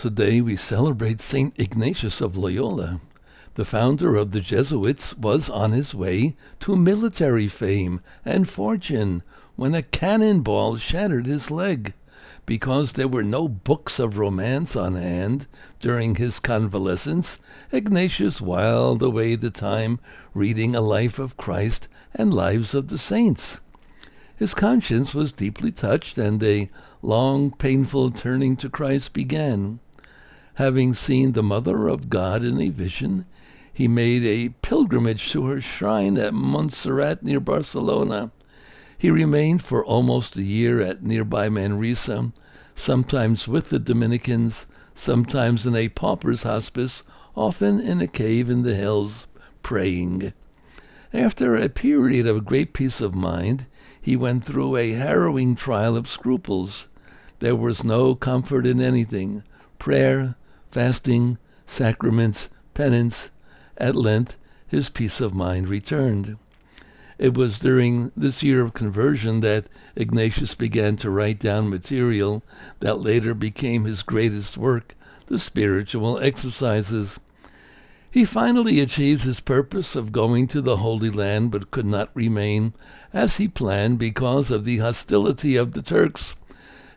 Today we celebrate St. Ignatius of Loyola. The founder of the Jesuits was on his way to military fame and fortune when a cannonball shattered his leg. Because there were no books of romance on hand during his convalescence, Ignatius whiled away the time reading a life of Christ and lives of the saints. His conscience was deeply touched, and a long, painful turning to Christ began. Having seen the Mother of God in a vision, he made a pilgrimage to her shrine at Montserrat near Barcelona. He remained for almost a year at nearby Manresa, sometimes with the Dominicans, sometimes in a pauper's hospice, often in a cave in the hills, praying. After a period of great peace of mind, he went through a harrowing trial of scruples. There was no comfort in anything: prayer, fasting, sacraments, penance. At length, his peace of mind returned. It was during this year of conversion that Ignatius began to write down material that later became his greatest work, the Spiritual Exercises. He finally achieved his purpose of going to the Holy Land, but could not remain as he planned because of the hostility of the Turks.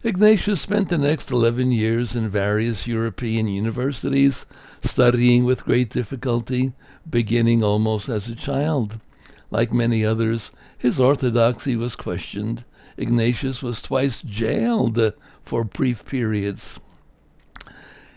Ignatius spent the next 11 years in various European universities, studying with great difficulty, beginning almost as a child. Like many others, his orthodoxy was questioned. Ignatius was twice jailed for brief periods.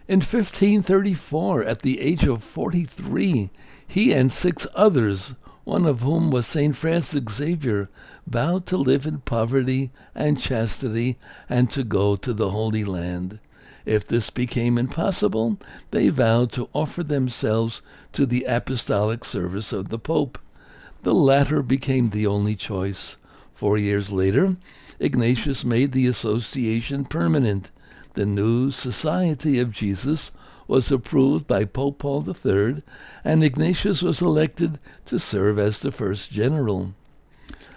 In 1534, at the age of 43, he and 6 others, one of whom was St. Francis Xavier, vowed to live in poverty and chastity and to go to the Holy Land. If this became impossible, they vowed to offer themselves to the apostolic service of the Pope. The latter became the only choice. 4 years later, Ignatius made the association permanent. The new Society of Jesus was approved by Pope Paul III, and Ignatius was elected to serve as the first general.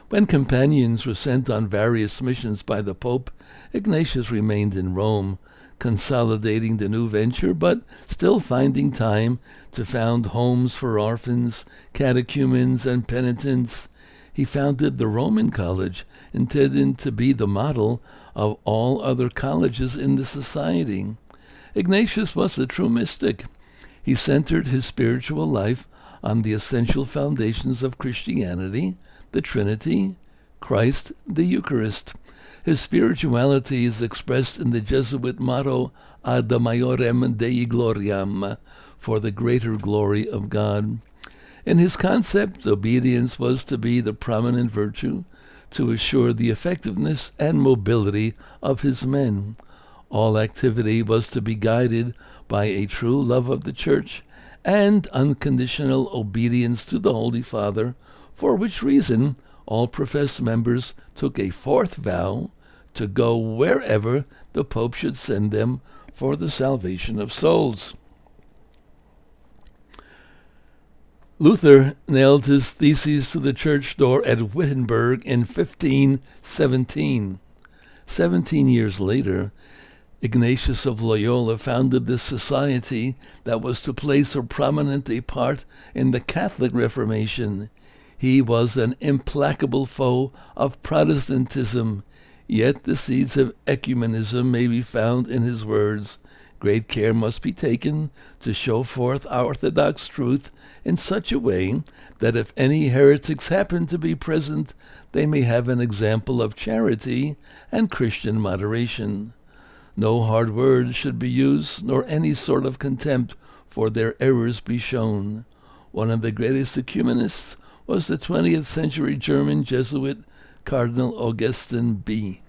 When companions were sent on various missions by the Pope, Ignatius remained in Rome, consolidating the new venture, but still finding time to found homes for orphans, catechumens, and penitents. He founded the Roman College, intended to be the model of all other colleges in the society. Ignatius was a true mystic. He centered his spiritual life on the essential foundations of Christianity, the Trinity, Christ, the Eucharist. His spirituality is expressed in the Jesuit motto, Ad Maiorem Dei Gloriam, for the greater glory of God. In his concept, obedience was to be the prominent virtue, to assure the effectiveness and mobility of his men. All activity was to be guided by a true love of the Church and unconditional obedience to the Holy Father, for which reason all professed members took a 4th vow to go wherever the Pope should send them for the salvation of souls. Luther nailed his theses to the church door at Wittenberg in 1517. 17 years later, Ignatius of Loyola founded this society that was to play so prominent a part in the Catholic Reformation. He was an implacable foe of Protestantism, yet the seeds of ecumenism may be found in his words. Great care must be taken to show forth our orthodox truth in such a way that if any heretics happen to be present, they may have an example of charity and Christian moderation. No hard words should be used, nor any sort of contempt for their errors be shown. One of the greatest ecumenists was the 20th century German Jesuit Cardinal Augustin B.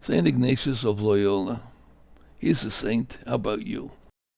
St. Ignatius of Loyola. He's a saint. How about you?